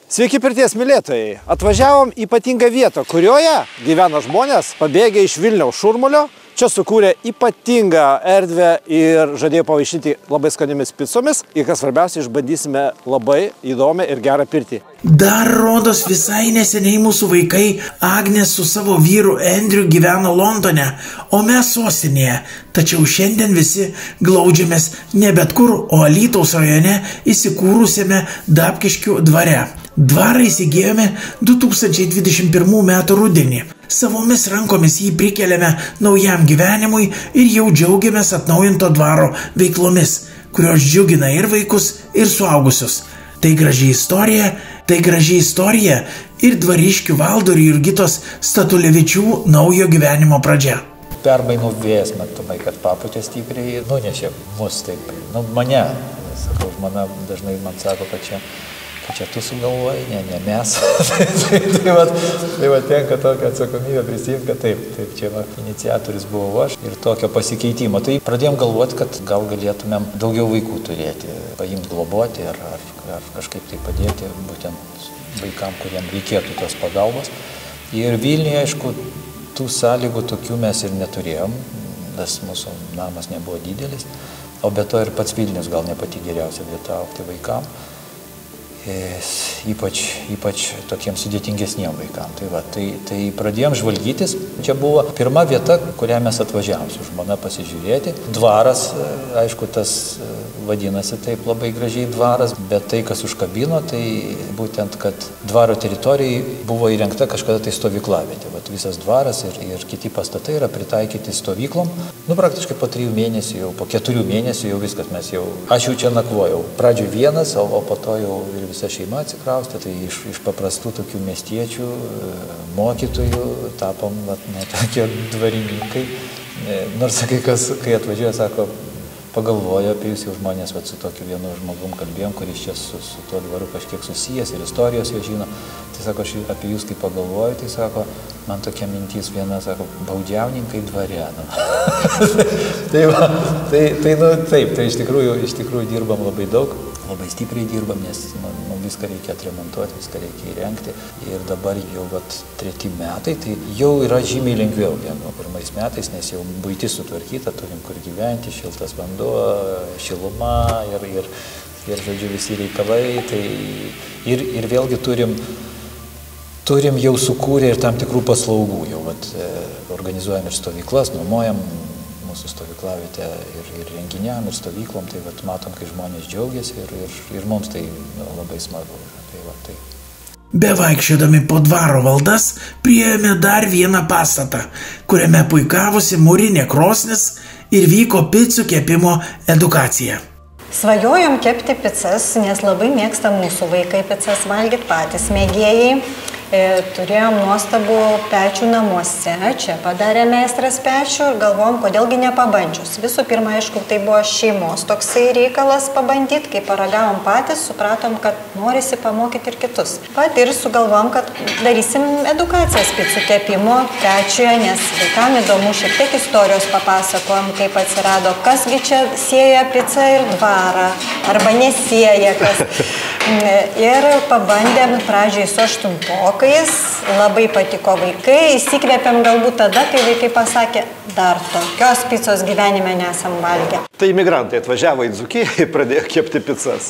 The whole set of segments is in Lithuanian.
Sveiki pirties mylėtojai! Atvažiavom į ypatingą vietą, kurioje gyvena žmonės pabėgę iš Vilniaus šurmulio. Čia sukūrė ypatingą erdvę ir žadėjo pavaišinti labai skaniomis picomis. Ir kas svarbiausia, išbandysime labai įdomią ir gerą pirtį. Dar rodos visai neseniai mūsų vaikai Agnė su savo vyru Andrew gyveno Londone, o mes sostinėje. Tačiau šiandien visi glaudžiamės ne bet kur, o Alytaus rajone įsikūrusiame Dabkiškių dvare. Dvarą įsigijome 2021 metų rudenį. Savomis rankomis jį prikeliame naujam gyvenimui ir jau džiaugiamės atnaujinto dvaro veiklomis, kurios džiugina ir vaikus, ir suaugusius. Tai graži istorija ir dvariškių Valdo ir Jurgitos Statulevičių naujo gyvenimo pradžia. Permainų vėjas, matomai, kad papūtė stipriai nunešė mus taip, mane, sakau, žmona dažnai man sako, kad čia tu sugalvoji, ne mes. tai va tenka tokią atsakomybę prisimti, kad taip, čia iniciatorius buvau aš ir tokio pasikeitimo. Tai pradėjom galvoti, kad gal galėtumėm daugiau vaikų turėti, paimti globoti ar kažkaip tai padėti būtent vaikam, kuriem reikėtų tos pagalbos. Ir Vilniuje, aišku, tų sąlygų tokių mes ir neturėjom, tas mūsų namas nebuvo didelis, o be to ir pats Vilnius gal ne pati geriausia vieta augti vaikam. Ypač tokiems sudėtingesniem vaikam. Tai pradėjom žvalgytis. Čia buvo pirma vieta, kurią mes atvažiavom su žmona pasižiūrėti. Dvaras, aišku, tas vadinasi taip labai gražiai dvaras, bet tai, kas užkabino, tai būtent, kad dvaro teritorijai buvo įrengta kažkada tai stovyklavietė. Visas dvaras ir kiti pastatai yra pritaikyti stovyklom. Praktiškai po 3 mėnesių, jau po 4 mėnesių jau viskas aš jau čia nakvojau. Pradžioj vienas, o po to jau ir visa šeima atsikraustė, tai iš paprastų tokių miestiečių, mokytojų tapom tokie dvarininkai. Nors kai atvažiuoja, sako, pagalvojo apie jūs jau žmonės, su tokiu vienu žmogum kalbėjom, kuris čia su tuo dvaru kažkiek susijęs ir istorijos jo žino. Tai sako, aš apie jūs kaip pagalvoju, tai sako, man tokia mintys viena, sako, baudžiauninkai dvare. Tai iš tikrųjų dirbam labai daug, labai stipriai dirbam, nes viską reikia atremontuoti, viską reikia įrengti. Ir dabar jau 3 metai, tai jau yra žymiai lengviau negu 1 metais, nes jau buitis sutvarkyta, turim kur gyventi, šiltas vanduo, šiluma ir žodžiu visi reikalai. Tai ir vėlgi turim jau sukūrę ir tam tikrų paslaugų. Jau organizuojam ir stovyklas, nuomojam mūsų stovyklavietę ir renginiam, ir stovyklom, tai matom, kai žmonės džiaugiasi ir mums tai labai smagu. Bevaikščiodami po dvaro valdas priėjome dar vieną pastatą, kuriame puikavosi mūrinė krosnis ir vyko picų kepimo edukacija. Svajojom kepti picas, nes labai mėgsta mūsų vaikai picas valgyti patys mėgėjai. Turėjom nuostabų pečių namuose, čia padarė meistras pečių ir galvom, kodėlgi nepabandžius. Visų pirma, aišku, tai buvo šeimos toksai reikalas pabandyti, kai paragavom patys, supratom, kad norisi pamokyti ir kitus. Pat ir sugalvom, kad darysim edukacijas picų kepimo pečiuje, nes vaikam įdomu, šiek tiek istorijos papasakojom, kaip atsirado, kasgi čia sieja picą ir dvarą, arba nesieja kas. Ir pabandėm pradžiai su 8-okais, labai patiko vaikai, įsikvėpėm galbūt tada, kai vaikai pasakė, dar tokios picos gyvenime nesam valgę. Tai imigrantai atvažiavo į Dzūkiją ir pradėjo kepti picas.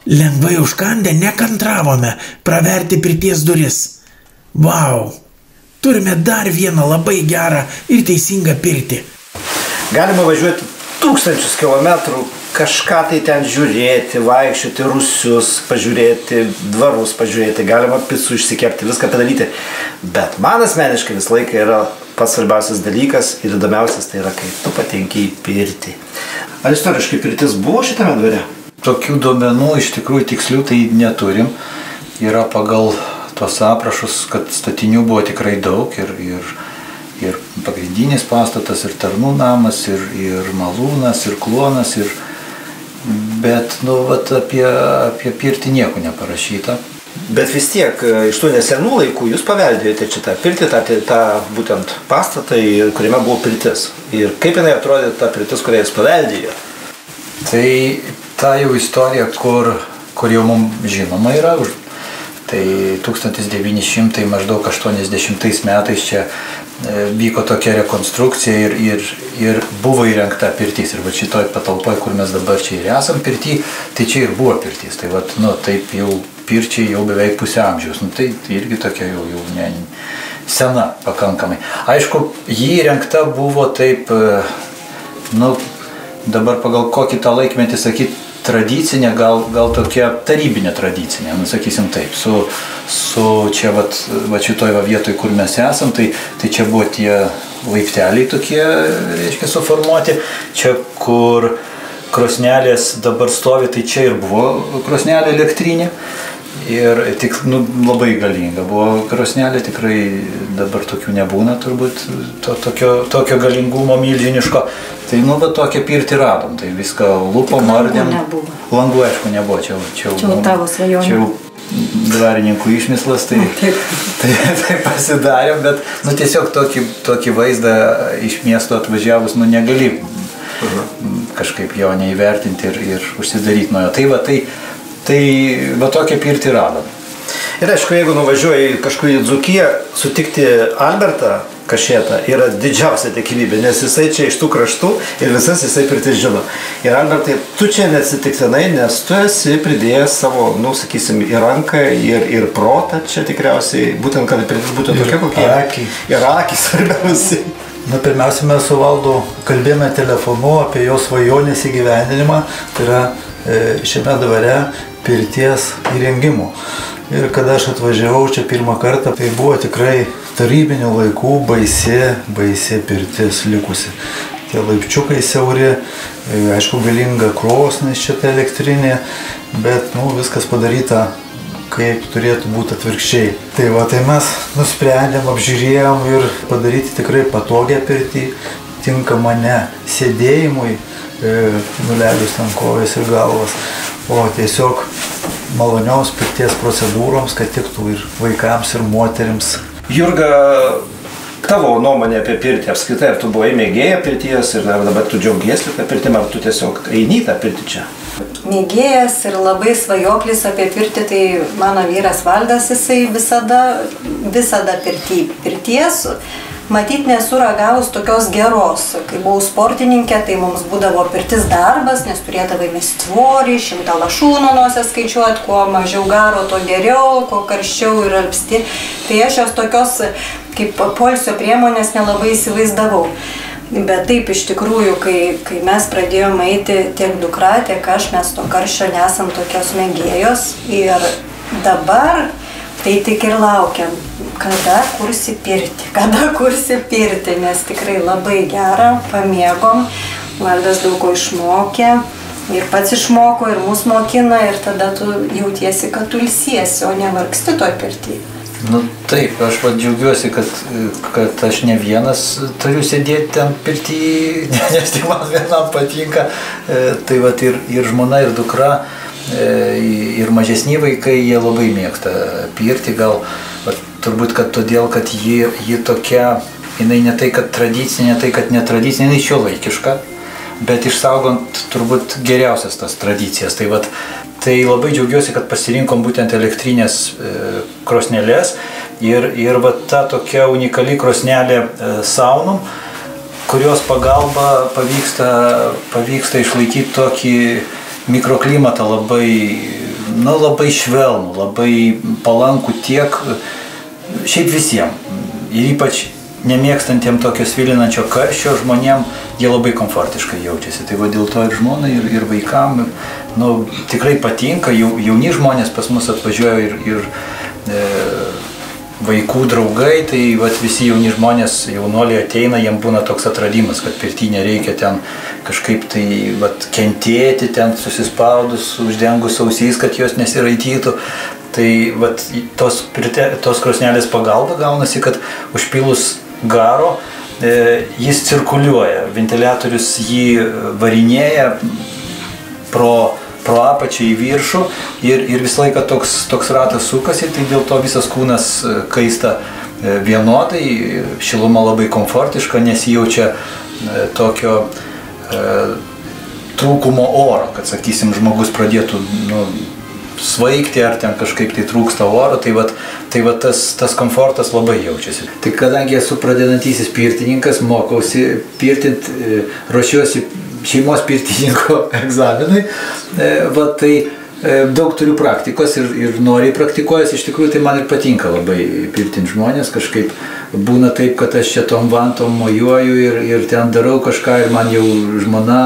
Lengvai užkandę nekantravome praverti pirties duris. Vau! Turime dar vieną labai gerą ir teisingą pirtį. Galima važiuoti 1000 kilometrų, kažką tai ten žiūrėti, vaikščioti, rūsius pažiūrėti, dvarus pažiūrėti, galima picų išsikepti, viską padaryti. Bet man asmeniškai visą laiką yra pats svarbiausias dalykas ir įdomiausias, tai yra, kai tu patenki į pirtį. Ar istoriškai pirtis buvo šitame dvare? Tokių duomenų iš tikrųjų tikslių tai neturim. Yra pagal tuos aprašus, kad statinių buvo tikrai daug ir pagrindinis pastatas, ir tarnų namas, ir malūnas, ir kluonas, bet apie pirtį nieko neparašyta. Bet vis tiek, iš tų nesenų laikų jūs paveldėjote šitą pirtį, tą būtent pastatą, kuriame buvo pirtis. Ir kaip jinai atrodė ta pirtis, kurią jūs paveldėjote? Tai ta jau istorija, kur jau mums žinoma yra, tai 1980 maždaug 80 metais čia vyko tokia rekonstrukcija ir buvo įrengta pirtis. Ir va šitoj patalpoj, kur mes dabar čia ir esam pirty, tai čia ir buvo pirtis. Tai va, taip jau pirčiai jau beveik pusę amžiaus. Tai irgi tokia jau ne, sena pakankamai. Aišku, jį įrengta buvo taip, dabar pagal kokį tą laikmetį sakyti, tradicinė, gal tokia tarybinė tradicinė, sakysim taip, su čia va šitoj vietoj, kur mes esam, tai čia buvo tie laipteliai tokie, reiškia, suformuoti, čia kur krosnelės dabar stovi, tai čia ir buvo krosnelė elektrinė. Ir tik labai galinga buvo krosnelė, tikrai dabar tokių nebūna turbūt, tokio galingumo milžiniško. Tai va tokią pirtį radom, tai viską lupom, ardėm. Langų aišku nebuvo, čia tavo svajonė. Čia jau dvarininkų išmislas, tai pasidarėm, bet tiesiog tokį vaizdą iš miesto atvažiavus, negali kažkaip jo neįvertinti ir užsidaryti nuo jo. Tai va tokią pirtį radom. Ir aišku, jeigu nuvažiuoji kažkur į Dzūkiją, sutikti Albertą Kašėtą yra didžiausia tikimybė, nes jisai čia iš tų kraštų ir visas jisai pirtis žino. Ir Albertai, tu čia neatsitiktinai, nes tu esi pridėjęs savo, sakysim, į ranką ir protą čia tikriausiai, būtent kad pirtis būtų tokia kokia. Ir akį svarbiausiai. Pirmiausia, mes su Valdu kalbėjome telefonu apie jo svajonės įgyvendinimą, tai yra šiame dvare pirties įrengimo. Ir kada aš atvažiavau čia pirmą kartą, tai buvo tikrai tarybinių laikų baisi pirtis likusi. Tie laipčiukai siauri, aišku, galinga krosnis čia ta elektrinė, bet viskas padaryta kaip turėtų būti atvirkščiai. Tai mes nusprendėm, apžiūrėjom ir padaryti tikrai patogią pirtį, tinkamą ne sėdėjimui, nuleidus ant kojas ir galvas, o tiesiog malonios pirties procedūroms, kad tiktų ir vaikams, ir moterims. Jurga, tavo nuomonė apie pirtį apskritai, ar tu buvai mėgėja pirties ir dabar tu džiaugiesi tą pirtim, ar tu tiesiog eini tą pirtį čia? Mėgėjas ir labai svajoklis apie pirtį, tai mano vyras Valdas, jisai visada pirties. Matyt, nesu ragavus tokios geros. Kai buvau sportininkė, tai mums būdavo pirtis darbas, nes turėdavai svorį, 100 lašų nuo nosies skaičiuoti, kuo mažiau garo, to geriau, kuo karščiau ir alpsti. Tai aš jos tokios kaip poilsio priemonės nelabai įsivaizdavau. Bet taip iš tikrųjų, kai mes pradėjome eiti tiek dukra, tiek aš, mes to karščio nesam tokios mėgėjos. Ir dabar tai tik ir laukiam, kada kursi pirtį, nes tikrai labai gera, pamėgom, Valdas daug ko išmokė ir pats išmoko ir mus mokina ir tada tu jautiesi, kad tu ilsiesi, o nevargsti toj pirtį. Taip, aš džiaugiuosi, kad aš ne vienas turiu sėdėti ten pirtį, nes tik man vienam patinka, tai ir žmona, ir dukra, ir mažesni vaikai, jie labai mėgsta pirtį, gal turbūt, kad todėl, kad ji tokia, jinai ne tai, kad tradicinė, ne tai, kad netradicinė, jinai šiuolaikiška, bet išsaugant turbūt geriausias tas tradicijas. Tai labai džiaugiuosi, kad pasirinkom būtent elektrinės krosnelės ir ta tokia unikali krosnelė saunom, kurios pagalba pavyksta išlaikyti tokį mikroklimatą labai švelnų, labai palankų tiek šiaip visiems. Ir ypač nemėgstantiem tokio svilinančio karščio žmonėm, jie labai komfortiškai jaučiasi. Tai dėl to ir žmonai, ir vaikam, tikrai patinka, jauni žmonės pas mus atvažiuoja ir vaikų draugai, tai visi jauni žmonės, jaunuoliai ateina, jiems būna toks atradimas, kad pirty nereikia ten kažkaip tai kentėti, ten susispaudus, uždengus ausys, kad jos nesiraitytų. Tai tos krosnelės pagalba gaunasi, kad užpilus garo jis cirkuliuoja, ventiliatorius jį varinėja pro apačią į viršų ir visą laiką toks ratas sukasi, tai dėl to visas kūnas kaista vienodai, šiluma labai komfortiška, nesijaučia trūkumo oro, kad, sakysim, žmogus pradėtų svaigti ar ten kažkaip tai trūksta oro, tai va tas komfortas labai jaučiasi. Tai kadangi esu pradedantysis pirtininkas, mokausi pirtinti, ruošiuosi šeimos pirtininko egzaminui, tai daug turiu praktikos ir noriai praktikuojas, iš tikrųjų tai man ir patinka labai pirtinti žmonės, kažkaip būna taip, kad aš čia tom vantom mojuoju ir ten darau kažką ir man jau žmona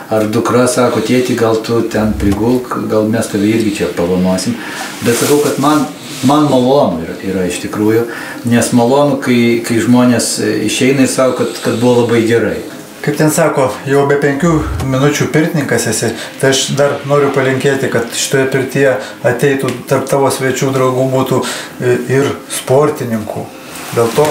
ar dukra sako, tėti, gal tu ten prigulk, gal mes tave irgi čia pavanosim, bet sakau, kad man malonu yra iš tikrųjų, nes malonu, kai žmonės išeina ir sako, kad buvo labai gerai. Kaip ten sako, jau be 5 minučių pirtininkas esi, tai aš dar noriu palinkėti, kad šitoje pirtyje ateitų tarp tavo svečių draugų būtų ir sportininkų. Dėl to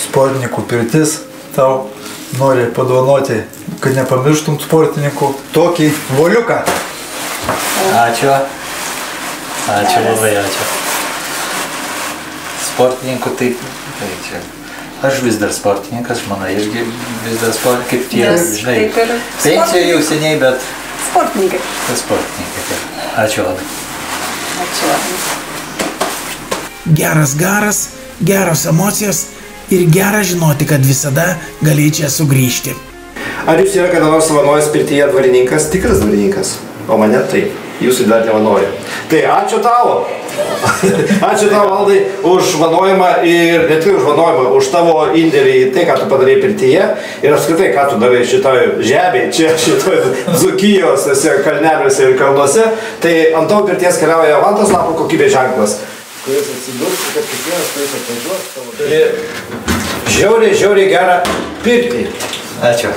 sportininkų pirtis tau nori padovanoti, kad nepamirštum sportininkų, tokį voliuką. Ačiū. Ačiū, labai ačiū. Sportininkų tai čia. Aš vis dar sportininkas, žmona irgi vis dar sportininkas, kaip tie, žinai, pensija jau seniai, bet... Sportininkai. Sportininkai, ačiū labai. Ačiū labai. Geras garas, geros emocijos ir gera žinoti, kad visada gali čia sugrįžti. Ar jūs yra kada nors savanojęs pirtyje dvarininkas, tikras dvarininkas? O mane taip, jūsų dar nevanoja. Tai ačiū tavo! Ačiū tau, Valdai, už vanojimą ir ne tik už vanojimą, už tavo indėlį į tai, ką tu padarei pirtyje ir apskritai, ką tu darai šitoj žemėje, čia šitoj Dzūkijos kalneliuose ir kalnuose. Tai ant tavo pirties keliauja vantos lapų kokybės ženklas, kuris atsidurs, kad kiekvienas kuris atvažiuos tavo turi žiauriai gerą pirtį. Ačiū.